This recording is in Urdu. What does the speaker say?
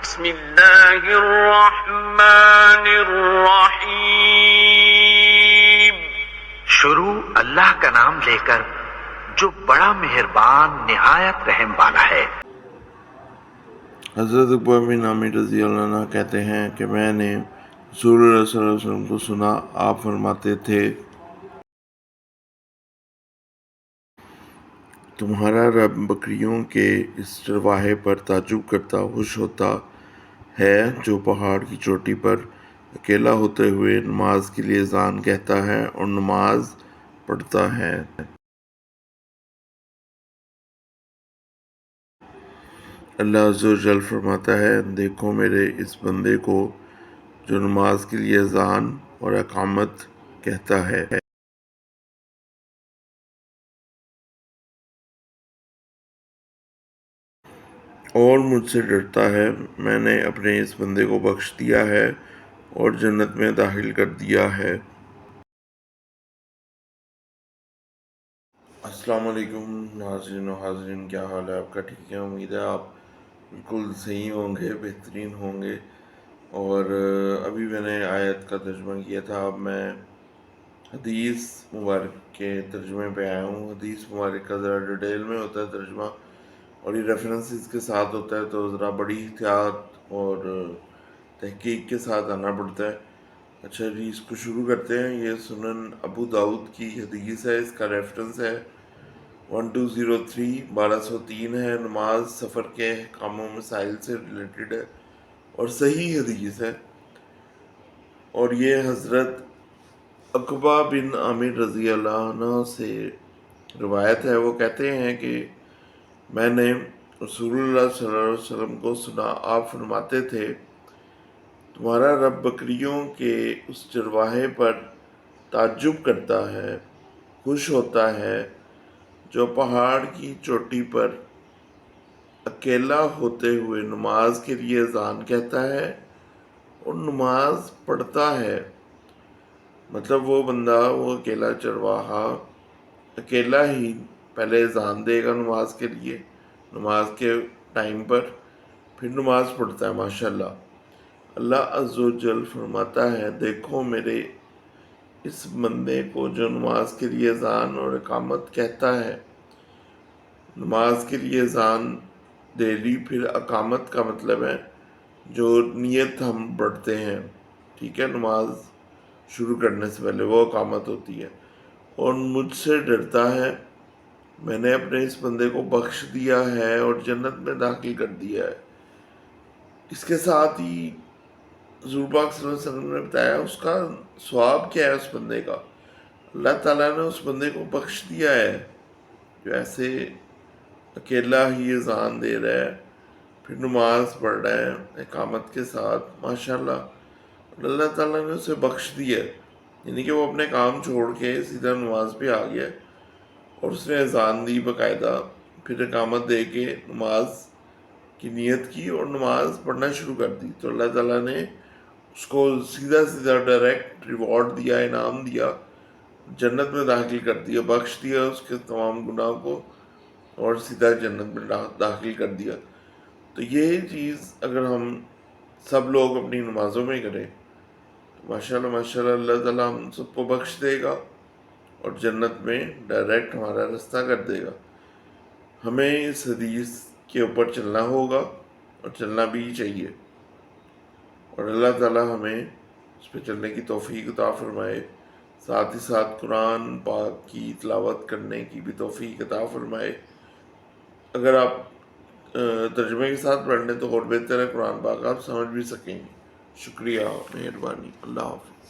بسم اللہ الرحمن الرحیم۔ شروع اللہ کا نام لے کر جو بڑا مہربان نہایت رحم والا ہے۔ حضرت عقبہ بن عامر رضی اللہ عنہ کہتے ہیں کہ میں نے رسول اللہ صلی اللہ علیہ وسلم کو سنا، آپ فرماتے تھے تمہارا رب بکریوں کے اس چرواہے پر تعجب کرتا، خوش ہوتا ہے جو پہاڑ کی چوٹی پر اکیلا ہوتے ہوئے نماز کے لیے اذان کہتا ہے اور نماز پڑھتا ہے۔ اللہ عز و جل فرماتا ہے، دیکھو میرے اس بندے کو جو نماز کے لیے اذان اور اقامت کہتا ہے اور مجھ سے ڈرتا ہے، میں نے اپنے اس بندے کو بخش دیا ہے اور جنت میں داخل کر دیا ہے۔ السلام علیکم ناظرین و حاضرین، کیا حال ہے آپ کا؟ ٹھیک ہے، امید ہے آپ بالکل صحیح ہوں گے، بہترین ہوں گے۔ اور ابھی میں نے آیت کا ترجمہ کیا تھا، اب میں حدیث مبارک کے ترجمے پہ آیا ہوں۔ حدیث مبارک کا ذرا ڈیٹیل میں ہوتا ہے ترجمہ، اور یہ ریفرنسز کے ساتھ ہوتا ہے، تو ذرا بڑی احتیاط اور تحقیق کے ساتھ آنا پڑتا ہے۔ اچھا جی، اس کو شروع کرتے ہیں۔ یہ سنن ابو داؤد کی حدیث ہے، اس کا ریفرنس ہے 1203 ہے۔ نماز سفر کے احکام و مسائل سے ریلیٹڈ ہے اور صحیح حدیث ہے، اور یہ حضرت عقبہ بن عامر رضی اللہ عنہ سے روایت ہے۔ وہ کہتے ہیں کہ میں نے رسول اللہ صلی اللہ علیہ وسلم کو سنا، آپ فرماتے تھے تمہارا رب بکریوں کے اس چرواہے پر تعجب کرتا ہے، خوش ہوتا ہے جو پہاڑ کی چوٹی پر اکیلا ہوتے ہوئے نماز کے لیے اذان کہتا ہے اور نماز پڑھتا ہے۔ مطلب وہ بندہ، وہ اکیلا چرواہا اکیلا ہی پہلے اذان دے گا نماز کے لیے، نماز کے ٹائم پر، پھر نماز پڑھتا ہے۔ ماشاءاللہ، اللہ عز و جل فرماتا ہے، دیکھو میرے اس بندے کو جو نماز کے لیے اذان اور اقامت کہتا ہے۔ نماز کے لیے اذان دے لی، پھر اقامت کا مطلب ہے جو نیت ہم پڑھتے ہیں، ٹھیک ہے، نماز شروع کرنے سے پہلے وہ اقامت ہوتی ہے۔ اور مجھ سے ڈرتا ہے، میں نے اپنے اس بندے کو بخش دیا ہے اور جنت میں داخل کر دیا ہے۔ اس کے ساتھ ہی حضور پاک صلی اللہ علیہ وسلم نے بتایا اس کا ثواب کیا ہے۔ اس بندے کا اللہ تعالیٰ نے اس بندے کو بخش دیا ہے جو ایسے اکیلا ہی اذان دے رہا ہے، پھر نماز پڑھ رہا ہے اقامت کے ساتھ، ماشاءاللہ، اور اللہ تعالیٰ نے اسے بخش دیا ہے، یعنی کہ وہ اپنے کام چھوڑ کے سیدھا نماز پہ آ گیا اور اس نے اذان دی باقاعدہ، پھر اقامت دے کے نماز کی نیت کی اور نماز پڑھنا شروع کر دی، تو اللہ تعالیٰ نے اس کو سیدھا ڈائریکٹ ریوارڈ دیا، انعام دیا، جنت میں داخل کر دیا، بخش دیا اس کے تمام گناہ کو اور سیدھا جنت میں داخل کر دیا۔ تو یہ چیز اگر ہم سب لوگ اپنی نمازوں میں کریں تو ماشاءاللہ ماشاءاللہ اللہ تعالیٰ ہم سب کو بخش دے گا اور جنت میں ڈائریکٹ ہمارا راستہ کر دے گا۔ ہمیں اس حدیث کے اوپر چلنا ہوگا اور چلنا بھی چاہیے، اور اللہ تعالیٰ ہمیں اس پہ چلنے کی توفیق عطا فرمائے، ساتھ ہی ساتھ قرآن پاک کی تلاوت کرنے کی بھی توفیق عطا فرمائے۔ اگر آپ ترجمے کے ساتھ پڑھ لیں تو اور بہتر ہے، قرآن پاک آپ سمجھ بھی سکیں گے۔ شکریہ، مہربانی، اللہ حافظ۔